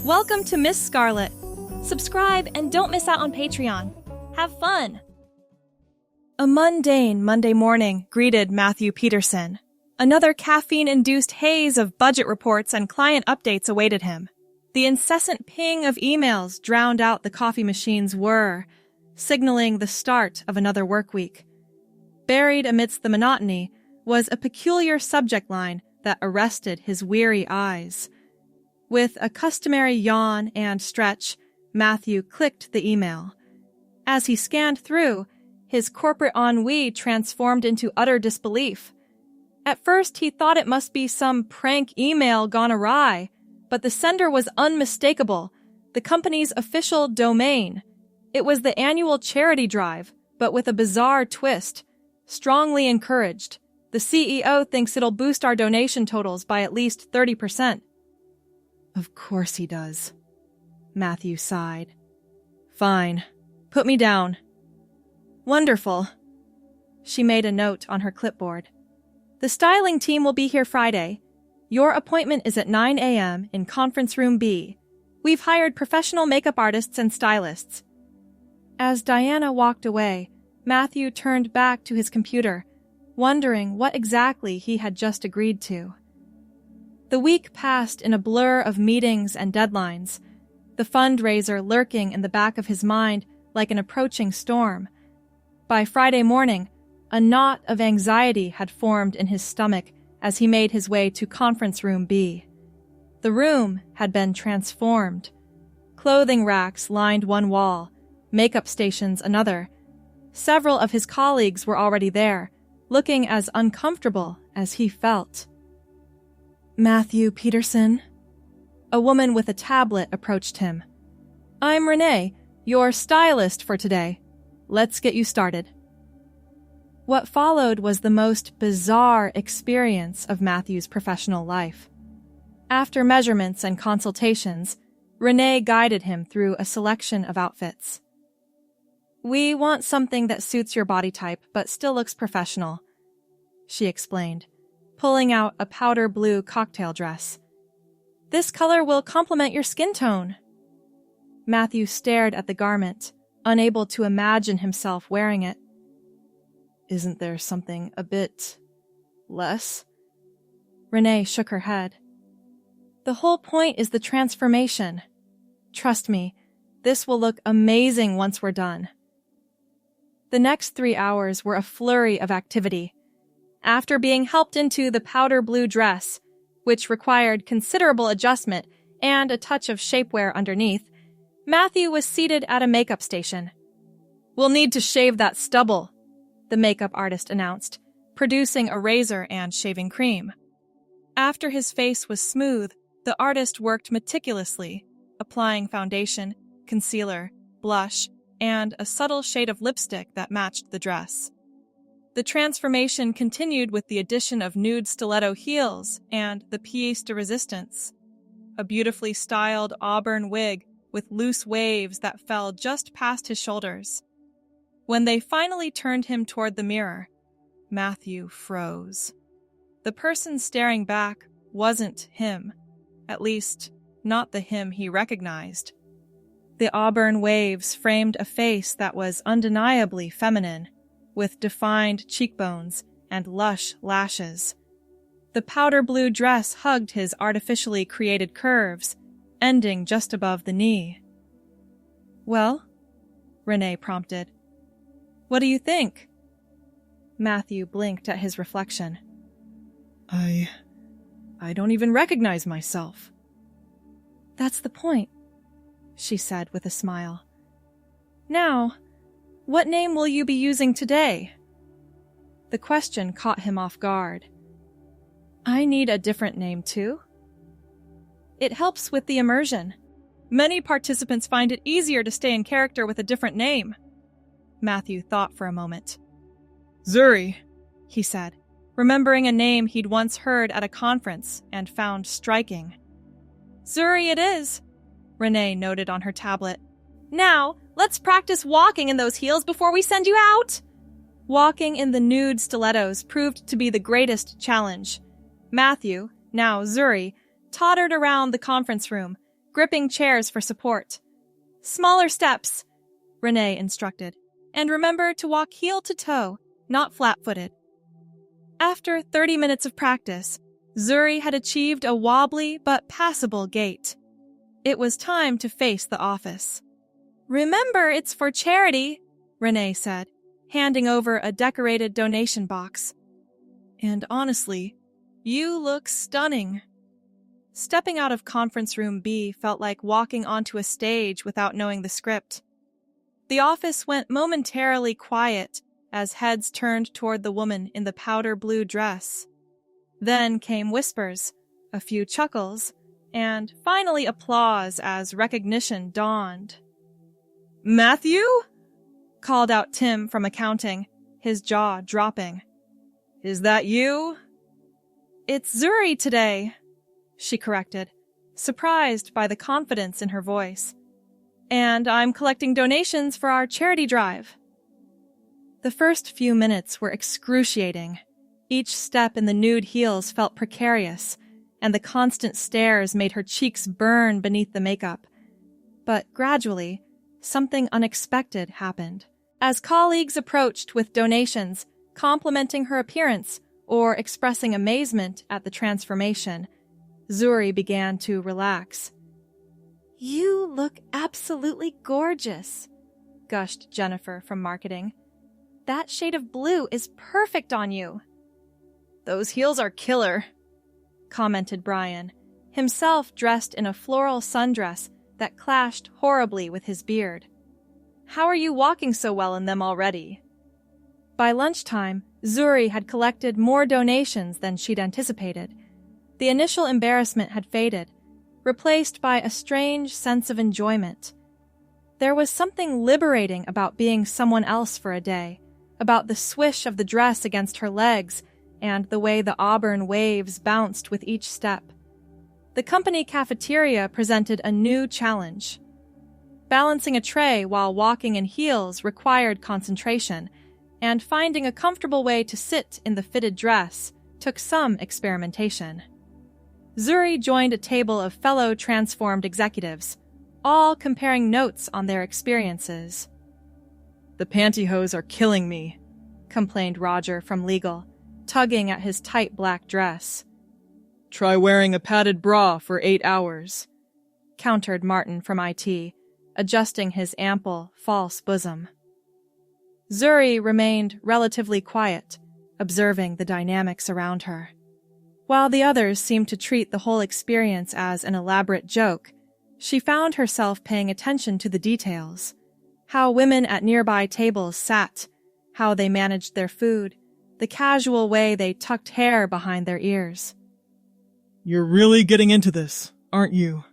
Welcome to Miss Scarlett. Subscribe and don't miss out on Patreon. Have fun! A mundane Monday morning greeted Matthew Peterson. Another caffeine-induced haze of budget reports and client updates awaited him. The incessant ping of emails drowned out the coffee machine's whir, signaling the start of another work week. Buried amidst the monotony was a peculiar subject line that arrested his weary eyes. With a customary yawn and stretch, Matthew clicked the email. As he scanned through, his corporate ennui transformed into utter disbelief. At first, he thought it must be some prank email gone awry, but the sender was unmistakable, the company's official domain. It was the annual charity drive, but with a bizarre twist. Strongly encouraged. The CEO thinks it'll boost our donation totals by at least 30%. Of course he does. Matthew sighed. Fine. Put me down. Wonderful. She made a note on her clipboard. The styling team will be here Friday. Your appointment is at 9 a.m. in Conference Room B. We've hired professional makeup artists and stylists. As Diana walked away, Matthew turned back to his computer, wondering what exactly he had just agreed to. The week passed in a blur of meetings and deadlines, the fundraiser lurking in the back of his mind like an approaching storm. By Friday morning, a knot of anxiety had formed in his stomach as he made his way to Conference Room B. The room had been transformed. Clothing racks lined one wall, makeup stations another. Several of his colleagues were already there, looking as uncomfortable as he felt. Matthew Peterson? A woman with a tablet approached him. I'm Renee, your stylist for today. Let's get you started. What followed was the most bizarre experience of Matthew's professional life. After measurements and consultations, Renee guided him through a selection of outfits. We want something that suits your body type but still looks professional, she explained, pulling out a powder blue cocktail dress. This color will complement your skin tone. Matthew stared at the garment, unable to imagine himself wearing it. Isn't there something a bit less? Renee shook her head. The whole point is the transformation. Trust me, this will look amazing once we're done. The next 3 hours were a flurry of activity. After being helped into the powder blue dress, which required considerable adjustment and a touch of shapewear underneath, Matthew was seated at a makeup station. We'll need to shave that stubble, the makeup artist announced, producing a razor and shaving cream. After his face was smooth, the artist worked meticulously, applying foundation, concealer, blush, and a subtle shade of lipstick that matched the dress. The transformation continued with the addition of nude stiletto heels and the pièce de résistance, a beautifully styled auburn wig with loose waves that fell just past his shoulders. When they finally turned him toward the mirror, Matthew froze. The person staring back wasn't him, at least not the him he recognized. The auburn waves framed a face that was undeniably feminine, with defined cheekbones and lush lashes. The powder blue dress hugged his artificially created curves, ending just above the knee. Well? Renee prompted. What do you think? Matthew blinked at his reflection. I don't even recognize myself. That's the point, she said with a smile. Now, what name will you be using today? The question caught him off guard. I need a different name too. It helps with the immersion. Many participants find it easier to stay in character with a different name. Matthew thought for a moment. Zuri, he said, remembering a name he'd once heard at a conference and found striking. Zuri it is, Renee noted on her tablet. Now, let's practice walking in those heels before we send you out. Walking in the nude stilettos proved to be the greatest challenge. Matthew, now Zuri, tottered around the conference room, gripping chairs for support. "Smaller steps," Renee instructed, "and remember to walk heel to toe, not flat-footed." After 30 minutes of practice, Zuri had achieved a wobbly but passable gait. It was time to face the office. "Remember, it's for charity," Renee said, handing over a decorated donation box. "And honestly, you look stunning." Stepping out of conference room B felt like walking onto a stage without knowing the script. The office went momentarily quiet as heads turned toward the woman in the powder blue dress. Then came whispers, a few chuckles, and finally applause as recognition dawned. "Matthew?" called out Tim from accounting, his jaw dropping. "Is that you?" "It's Zuri today," she corrected, surprised by the confidence in her voice. "And I'm collecting donations for our charity drive." The first few minutes were excruciating. Each step in the nude heels felt precarious, and the constant stares made her cheeks burn beneath the makeup. But gradually, something unexpected happened. As colleagues approached with donations, complimenting her appearance or expressing amazement at the transformation, Zuri began to relax. "You look absolutely gorgeous," gushed Jennifer from marketing. "That shade of blue is perfect on you." "Those heels are killer," commented Brian, himself dressed in a floral sundress that clashed horribly with his beard. "How are you walking so well in them already?" By lunchtime, Zuri had collected more donations than she'd anticipated. The initial embarrassment had faded, replaced by a strange sense of enjoyment. There was something liberating about being someone else for a day, about the swish of the dress against her legs and the way the auburn waves bounced with each step. The company cafeteria presented a new challenge. Balancing a tray while walking in heels required concentration, and finding a comfortable way to sit in the fitted dress took some experimentation. Zuri joined a table of fellow transformed executives, all comparing notes on their experiences. "The pantyhose are killing me," complained Roger from legal, tugging at his tight black dress. "Try wearing a padded bra for 8 hours, countered Martin from IT, adjusting his ample, false bosom. Zuri remained relatively quiet, observing the dynamics around her. While the others seemed to treat the whole experience as an elaborate joke, she found herself paying attention to the details. How women at nearby tables sat, how they managed their food, the casual way they tucked hair behind their ears. "You're really getting into this, aren't you?"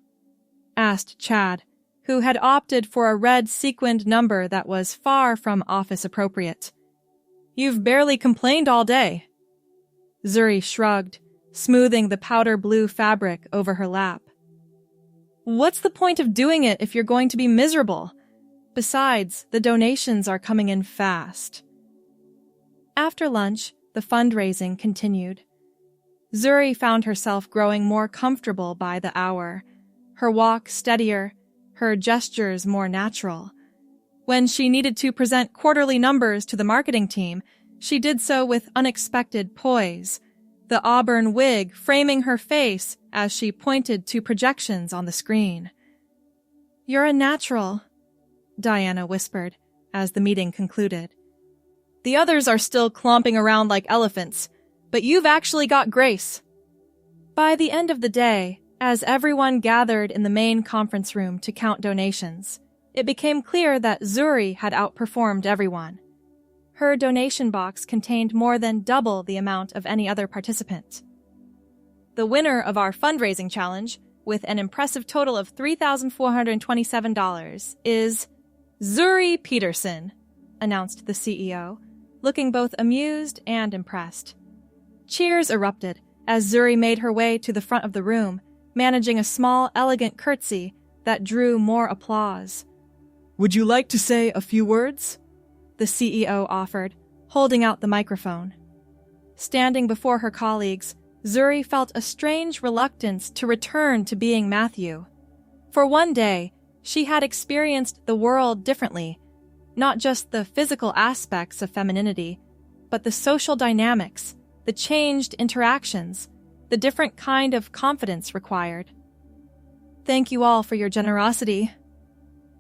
asked Chad, who had opted for a red sequined number that was far from office appropriate. "You've barely complained all day." Zuri shrugged, smoothing the powder blue fabric over her lap. "What's the point of doing it if you're going to be miserable? Besides, the donations are coming in fast." After lunch, the fundraising continued. Zuri found herself growing more comfortable by the hour, her walk steadier, her gestures more natural. When she needed to present quarterly numbers to the marketing team, she did so with unexpected poise, the auburn wig framing her face as she pointed to projections on the screen. "You're a natural," Diana whispered as the meeting concluded. "The others are still clomping around like elephants, but you've actually got grace." By the end of the day, as everyone gathered in the main conference room to count donations, it became clear that Zuri had outperformed everyone. Her donation box contained more than double the amount of any other participant. The winner of our fundraising challenge, with an impressive total of $3,427, is Zuri Peterson, announced the CEO, looking both amused and impressed. Cheers erupted as Zuri made her way to the front of the room, managing a small, elegant curtsy that drew more applause. "Would you like to say a few words?" the CEO offered, holding out the microphone. Standing before her colleagues, Zuri felt a strange reluctance to return to being Matthew. For one day, she had experienced the world differently, not just the physical aspects of femininity, but the social dynamics, the changed interactions, the different kind of confidence required. "Thank you all for your generosity,"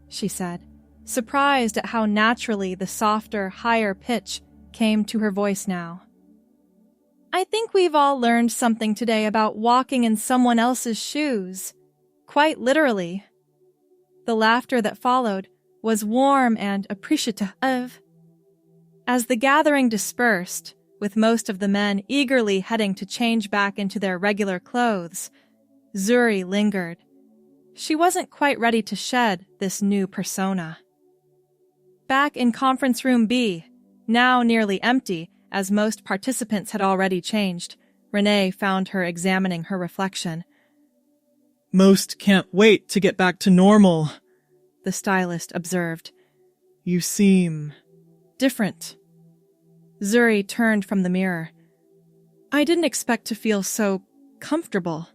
she said, surprised at how naturally the softer, higher pitch came to her voice now. "I think we've all learned something today about walking in someone else's shoes. Quite literally." The laughter that followed was warm and appreciative. As the gathering dispersed, with most of the men eagerly heading to change back into their regular clothes, Zuri lingered. She wasn't quite ready to shed this new persona. Back in Conference Room B, now nearly empty as most participants had already changed, Renee found her examining her reflection. "Most can't wait to get back to normal," the stylist observed. "You seem different." Zuri turned from the mirror. "I didn't expect to feel so comfortable."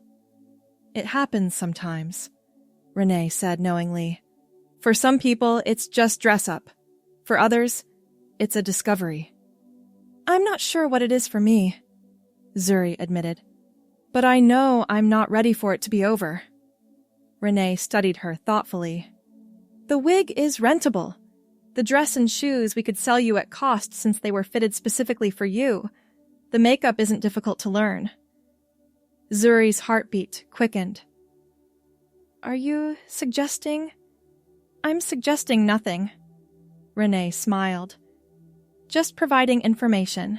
"It happens sometimes," Renee said knowingly. "For some people, it's just dress up. For others, it's a discovery." "I'm not sure what it is for me," Zuri admitted. "But I know I'm not ready for it to be over." Renee studied her thoughtfully. "The wig is rentable. The dress and shoes we could sell you at cost since they were fitted specifically for you. The makeup isn't difficult to learn." Zuri's heartbeat quickened. "Are you suggesting?" "I'm suggesting nothing," Renee smiled. "Just providing information."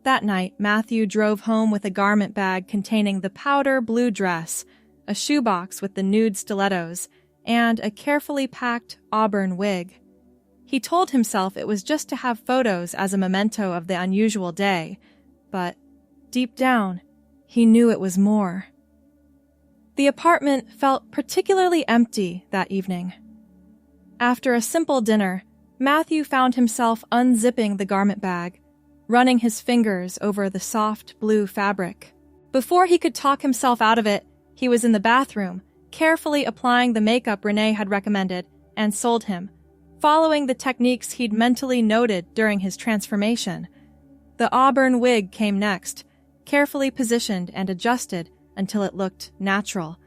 That night, Matthew drove home with a garment bag containing the powder blue dress, a shoebox with the nude stilettos, and a carefully packed auburn wig. He told himself it was just to have photos as a memento of the unusual day, but deep down, he knew it was more. The apartment felt particularly empty that evening. After a simple dinner, Matthew found himself unzipping the garment bag, running his fingers over the soft blue fabric. Before he could talk himself out of it, he was in the bathroom, carefully applying the makeup Renee had recommended and sold him, following the techniques he'd mentally noted during his transformation. The auburn wig came next, carefully positioned and adjusted until it looked natural.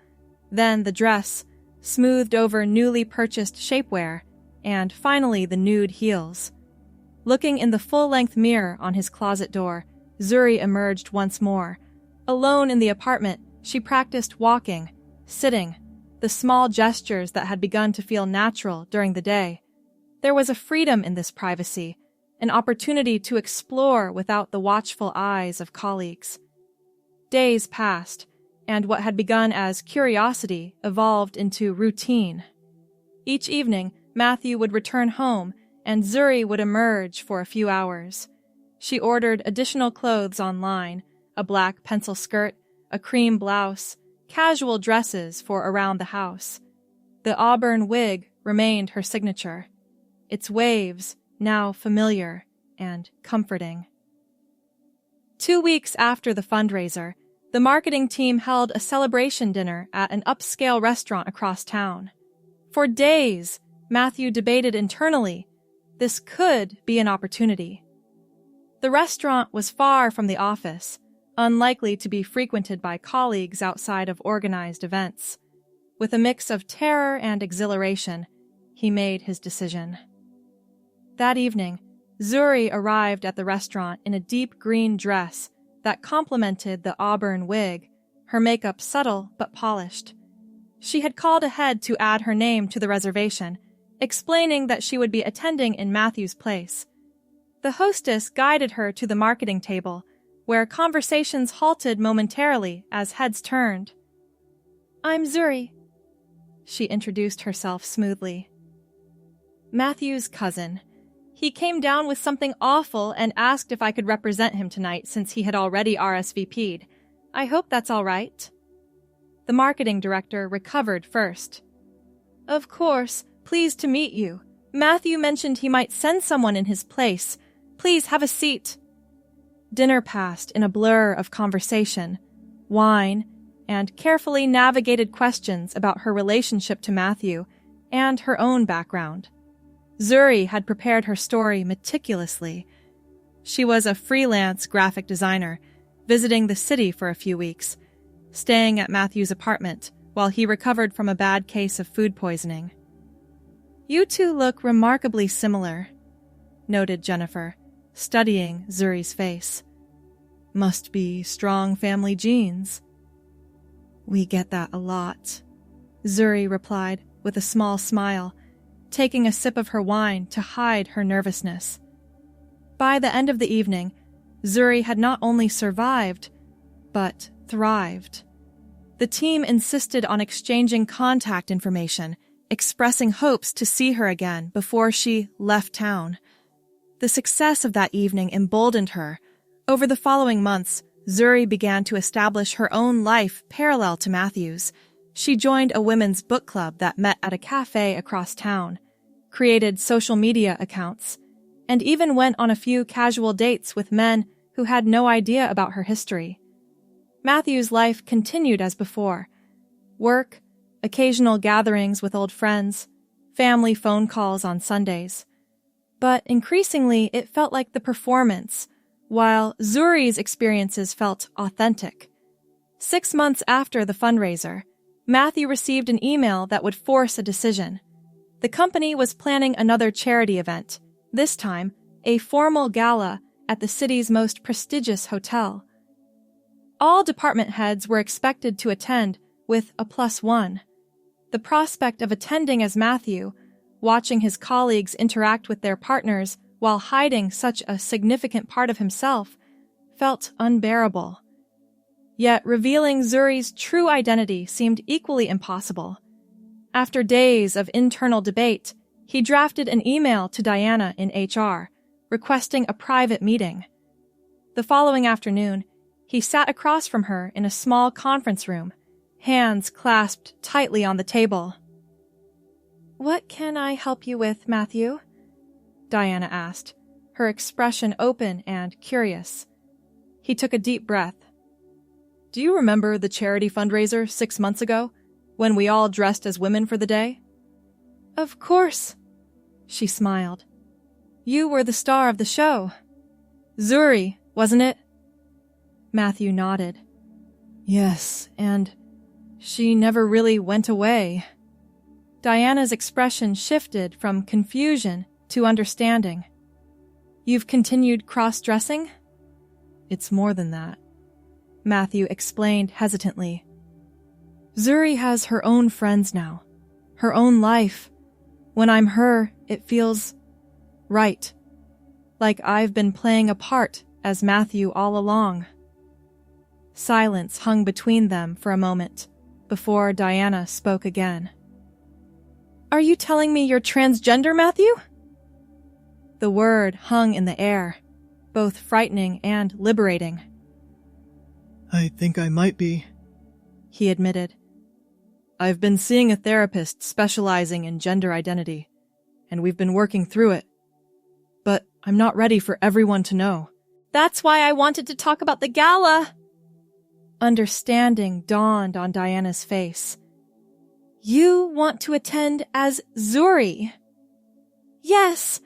Then the dress, smoothed over newly purchased shapewear, and finally the nude heels. Looking in the full-length mirror on his closet door, Zuri emerged once more. Alone in the apartment, she practiced walking, sitting, the small gestures that had begun to feel natural during the day. There was a freedom in this privacy, an opportunity to explore without the watchful eyes of colleagues. Days passed, and what had begun as curiosity evolved into routine. Each evening, Matthew would return home, and Zuri would emerge for a few hours. She ordered additional clothes online, a black pencil skirt, a cream blouse, casual dresses for around the house. The auburn wig remained her signature, its waves now familiar and comforting. 2 weeks after the fundraiser, the marketing team held a celebration dinner at an upscale restaurant across town. For days, Matthew debated internally, this could be an opportunity. The restaurant was far from the office, unlikely to be frequented by colleagues outside of organized events. With a mix of terror and exhilaration, he made his decision. That evening, Zuri arrived at the restaurant in a deep green dress that complemented the auburn wig, her makeup subtle but polished. She had called ahead to add her name to the reservation, explaining that she would be attending in Matthew's place. The hostess guided her to the marketing table, where conversations halted momentarily as heads turned. "I'm Zuri," she introduced herself smoothly. "Matthew's cousin. He came down with something awful and asked if I could represent him tonight since he had already RSVP'd. I hope that's all right." The marketing director recovered first. "Of course, pleased to meet you. Matthew mentioned he might send someone in his place. Please have a seat." Dinner passed in a blur of conversation, wine, and carefully navigated questions about her relationship to Matthew and her own background. Zuri had prepared her story meticulously. She was a freelance graphic designer, visiting the city for a few weeks, staying at Matthew's apartment while he recovered from a bad case of food poisoning. "You two look remarkably similar," noted Jennifer, studying Zuri's face. "Must be strong family genes." "We get that a lot," Zuri replied with a small smile, taking a sip of her wine to hide her nervousness. By the end of the evening, Zuri had not only survived, but thrived. The team insisted on exchanging contact information, expressing hopes to see her again before she left town. The success of that evening emboldened her. Over the following months, Zuri began to establish her own life parallel to Matthew's. She joined a women's book club that met at a cafe across town, created social media accounts, and even went on a few casual dates with men who had no idea about her history. Matthew's life continued as before. Work, occasional gatherings with old friends, family phone calls on Sundays. But increasingly, it felt like the performance, while Zuri's experiences felt authentic. 6 months after the fundraiser, Matthew received an email that would force a decision. The company was planning another charity event, this time a formal gala at the city's most prestigious hotel. All department heads were expected to attend with a +1. The prospect of attending as Matthew, watching his colleagues interact with their partners while hiding such a significant part of himself, felt unbearable. Yet revealing Zuri's true identity seemed equally impossible. After days of internal debate, he drafted an email to Diana in HR, requesting a private meeting. The following afternoon, he sat across from her in a small conference room, hands clasped tightly on the table. "What can I help you with, Matthew?" Diana asked, her expression open and curious. He took a deep breath. "Do you remember the charity fundraiser 6 months ago, when we all dressed as women for the day?" "Of course," she smiled. "You were the star of the show. Zuri, wasn't it?" Matthew nodded. "Yes, and she never really went away." Diana's expression shifted from confusion to understanding. "You've continued cross-dressing?" "It's more than that," Matthew explained hesitantly. "Zuri has her own friends now, her own life. When I'm her, it feels right. Like I've been playing a part as Matthew all along." Silence hung between them for a moment, before Diana spoke again. "Are you telling me you're transgender, Matthew?" The word hung in the air, both frightening and liberating. I think I might be, he admitted. "I've been seeing a therapist specializing in gender identity, and we've been working through it. But I'm not ready for everyone to know." "That's why I wanted to talk about the gala." Understanding dawned on Diana's face. "You want to attend as Zuri?" "Yes,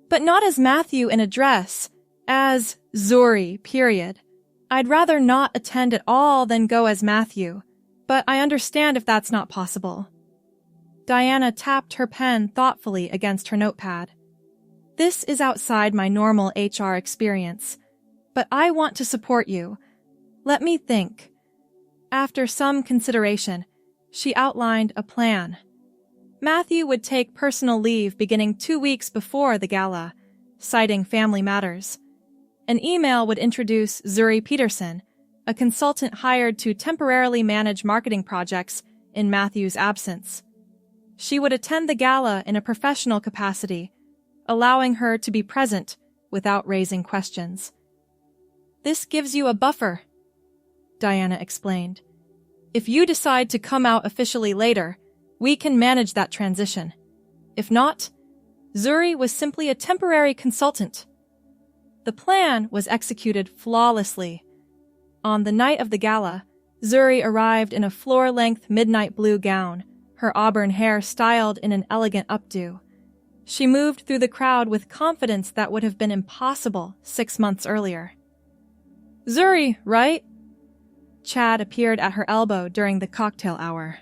but not as Matthew in a dress, as Zuri, period. I'd rather not attend at all than go as Matthew, but I understand if that's not possible." Diana tapped her pen thoughtfully against her notepad. "This is outside my normal HR experience, but I want to support you. Let me think." After some consideration, she outlined a plan. Matthew would take personal leave beginning 2 weeks before the gala, citing family matters. An email would introduce Zuri Peterson, a consultant hired to temporarily manage marketing projects in Matthew's absence. She would attend the gala in a professional capacity, allowing her to be present without raising questions. "This gives you a buffer," Diana explained. "If you decide to come out officially later, we can manage that transition. If not, Zuri was simply a temporary consultant." The plan was executed flawlessly. On the night of the gala, Zuri arrived in a floor-length midnight blue gown, her auburn hair styled in an elegant updo. She moved through the crowd with confidence that would have been impossible 6 months earlier. "Zuri, right?" Chad appeared at her elbow during the cocktail hour.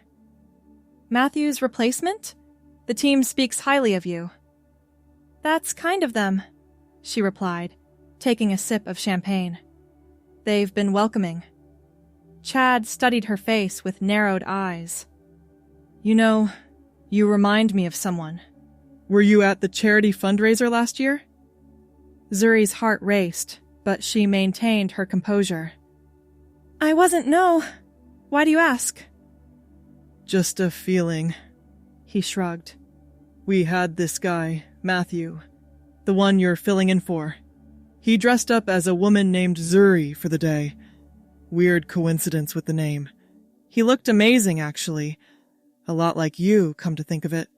"Matthew's replacement? The team speaks highly of you." "That's kind of them," she replied, taking a sip of champagne. "They've been welcoming." Chad studied her face with narrowed eyes. You know, you remind me of someone. Were you at the charity fundraiser last year? Zuri's heart raced, but she maintained her composure. "I wasn't, no. Why do you ask?" "Just a feeling," he shrugged. "We had this guy, Matthew, the one you're filling in for. He dressed up as a woman named Zuri for the day. Weird coincidence with the name. He looked amazing, actually. A lot like you, come to think of it."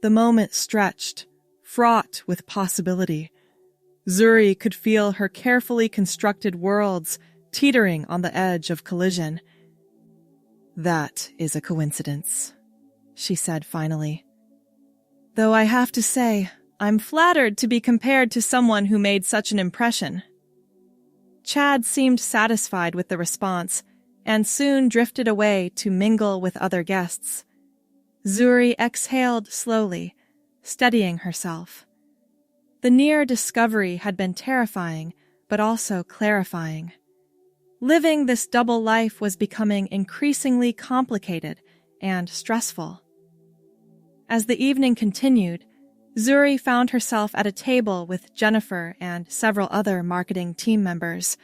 The moment stretched, fraught with possibility. Zuri could feel her carefully constructed worlds teetering on the edge of collision. "That is a coincidence," she said finally. "Though I have to say, I'm flattered to be compared to someone who made such an impression." Chad seemed satisfied with the response and soon drifted away to mingle with other guests. Zuri exhaled slowly, steadying herself. The near discovery had been terrifying, but also clarifying. Living this double life was becoming increasingly complicated and stressful. As the evening continued, Zuri found herself at a table with Jennifer and several other marketing team members.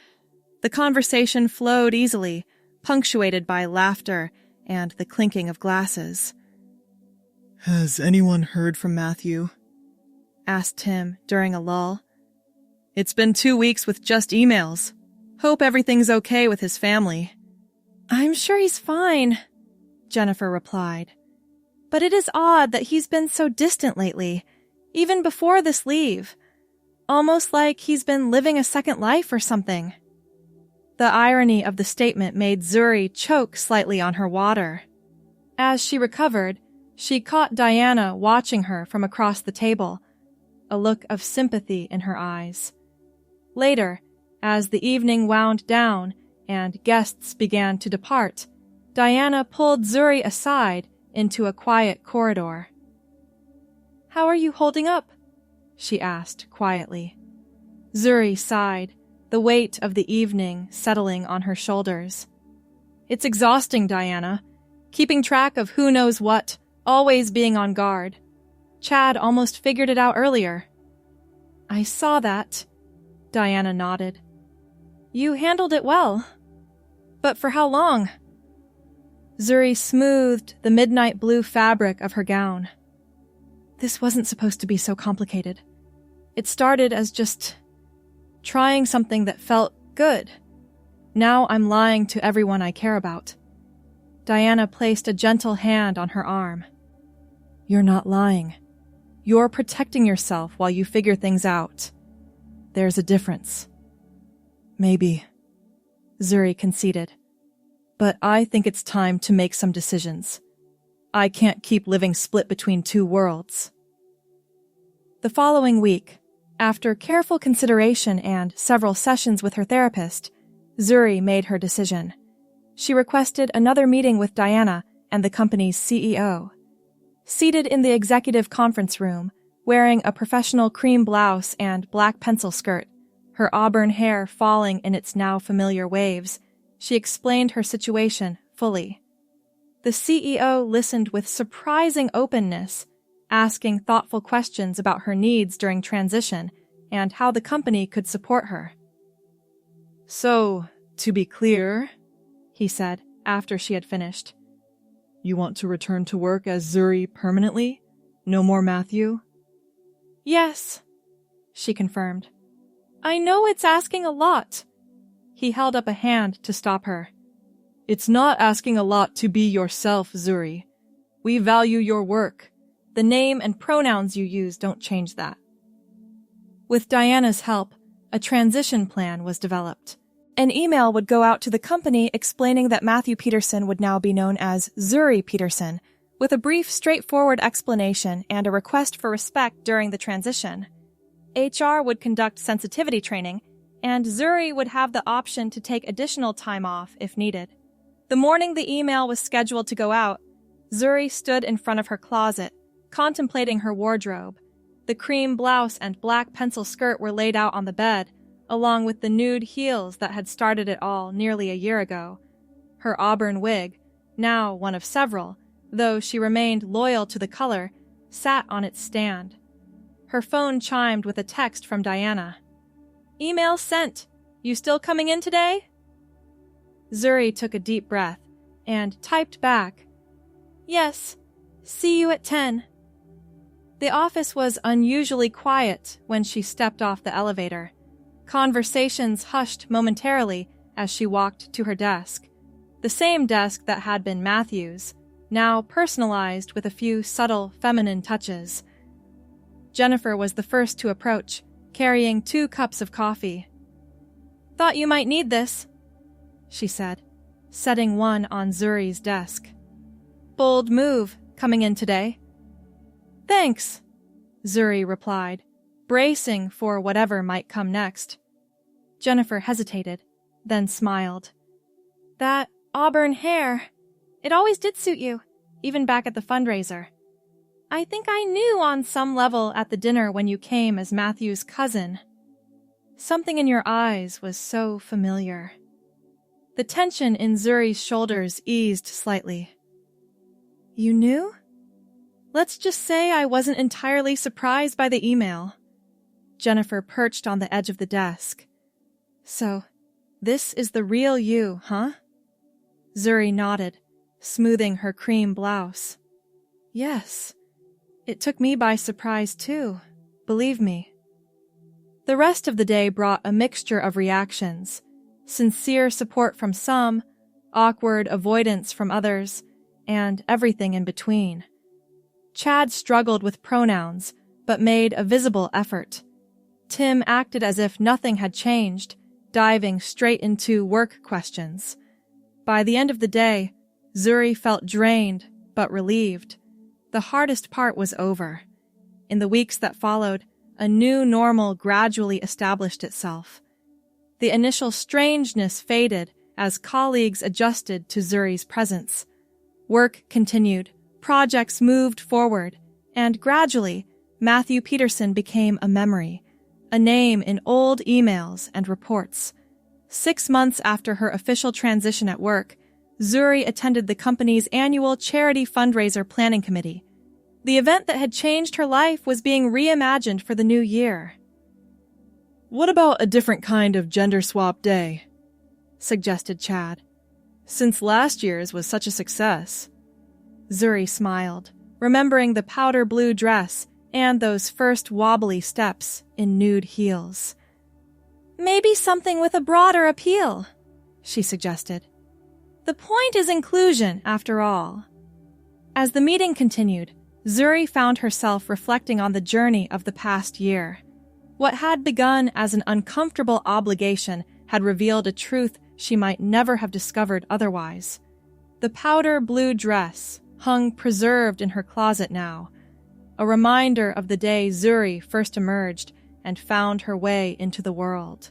The conversation flowed easily, punctuated by laughter and the clinking of glasses. "Has anyone heard from Matthew?" asked Tim during a lull. "It's been 2 weeks with just emails. Hope everything's okay with his family." "I'm sure he's fine," Jennifer replied. "But it is odd that he's been so distant lately, even before this leave. Almost like he's been living a second life or something." The irony of the statement made Zuri choke slightly on her water. As she recovered, she caught Diana watching her from across the table, a look of sympathy in her eyes. Later, as the evening wound down and guests began to depart, Diana pulled Zuri aside into a quiet corridor. "How are you holding up?" she asked quietly. Zuri sighed, the weight of the evening settling on her shoulders. "It's exhausting, Diana. Keeping track of who knows what, always being on guard. Chad almost figured it out earlier." "I saw that," Diana nodded. "You handled it well. But for how long?" Zuri smoothed the midnight blue fabric of her gown. "This wasn't supposed to be so complicated. It started as just trying something that felt good. Now I'm lying to everyone I care about." Diana placed a gentle hand on her arm. "You're not lying. You're protecting yourself while you figure things out. There's a difference." "Maybe," Zuri conceded. "But I think it's time to make some decisions. I can't keep living split between 2 worlds." The following week, after careful consideration and several sessions with her therapist, Zuri made her decision. She requested another meeting with Diana and the company's CEO. Seated in the executive conference room, wearing a professional cream blouse and black pencil skirt, her auburn hair falling in its now familiar waves, she explained her situation fully. The CEO listened with surprising openness, asking thoughtful questions about her needs during transition and how the company could support her. "So, to be clear," he said after she had finished, "you want to return to work as Zuri permanently? No more Matthew?" "Yes," she confirmed. "I know it's asking a lot." He held up a hand to stop her. "It's not asking a lot to be yourself, Zuri. We value your work. The name and pronouns you use don't change that." With Diana's help, a transition plan was developed. An email would go out to the company explaining that Matthew Peterson would now be known as Zuri Peterson, with a brief, straightforward explanation and a request for respect during the transition. HR would conduct sensitivity training, and Zuri would have the option to take additional time off if needed. The morning the email was scheduled to go out, Zuri stood in front of her closet, contemplating her wardrobe. The cream blouse and black pencil skirt were laid out on the bed, along with the nude heels that had started it all nearly a year ago. Her auburn wig, now one of several, though she remained loyal to the color, sat on its stand. Her phone chimed with a text from Diana. "Email sent. You still coming in today?" Zuri took a deep breath and typed back, "Yes. See you at 10. The office was unusually quiet when she stepped off the elevator. Conversations hushed momentarily as she walked to her desk. The same desk that had been Matthew's, now personalized with a few subtle feminine touches. Jennifer was the first to approach, carrying 2 cups of coffee. "Thought you might need this," she said, setting one on Zuri's desk. "Bold move, coming in today." "Thanks," Zuri replied, bracing for whatever might come next. Jennifer hesitated, then smiled. "That auburn hair, it always did suit you, even back at the fundraiser. I think I knew on some level at the dinner when you came as Matthew's cousin. Something in your eyes was so familiar." The tension in Zuri's shoulders eased slightly. "You knew?" "Let's just say I wasn't entirely surprised by the email." Jennifer perched on the edge of the desk. "So, this is the real you, huh?" Zuri nodded, smoothing her cream blouse. "Yes. It took me by surprise too, believe me." The rest of the day brought a mixture of reactions. Sincere support from some, awkward avoidance from others, and everything in between. Chad struggled with pronouns, but made a visible effort. Tim acted as if nothing had changed, diving straight into work questions. By the end of the day, Zuri felt drained, but relieved. The hardest part was over. In the weeks that followed, a new normal gradually established itself. The initial strangeness faded as colleagues adjusted to Zuri's presence. Work continued, projects moved forward, and gradually, Matthew Peterson became a memory, a name in old emails and reports. 6 months after her official transition at work, Zuri attended the company's annual charity fundraiser planning committee. The event that had changed her life was being reimagined for the new year. "What about a different kind of gender swap day?" suggested Chad. "Since last year's was such a success." Zuri smiled, remembering the powder blue dress and those first wobbly steps in nude heels. "Maybe something with a broader appeal," she suggested. "The point is inclusion, after all." As the meeting continued, Zuri found herself reflecting on the journey of the past year. What had begun as an uncomfortable obligation had revealed a truth she might never have discovered otherwise. The powder blue dress hung preserved in her closet now, a reminder of the day Zuri first emerged and found her way into the world.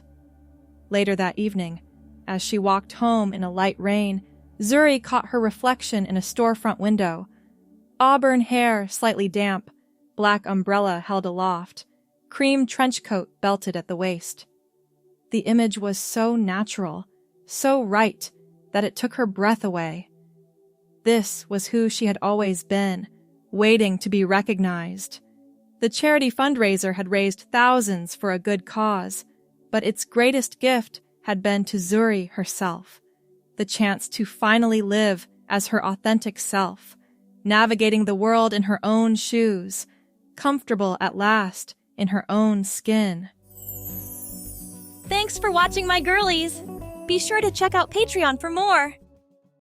Later that evening, as she walked home in a light rain, Zuri caught her reflection in a storefront window. Auburn hair slightly damp, black umbrella held aloft, cream trench coat belted at the waist. The image was so natural, so right, that it took her breath away. This was who she had always been, waiting to be recognized. The charity fundraiser had raised thousands for a good cause, but its greatest gift had been to Zuri herself, the chance to finally live as her authentic self, navigating the world in her own shoes, comfortable at last in her own skin. Thanks for watching, my girlies! Be sure to check out Patreon for more!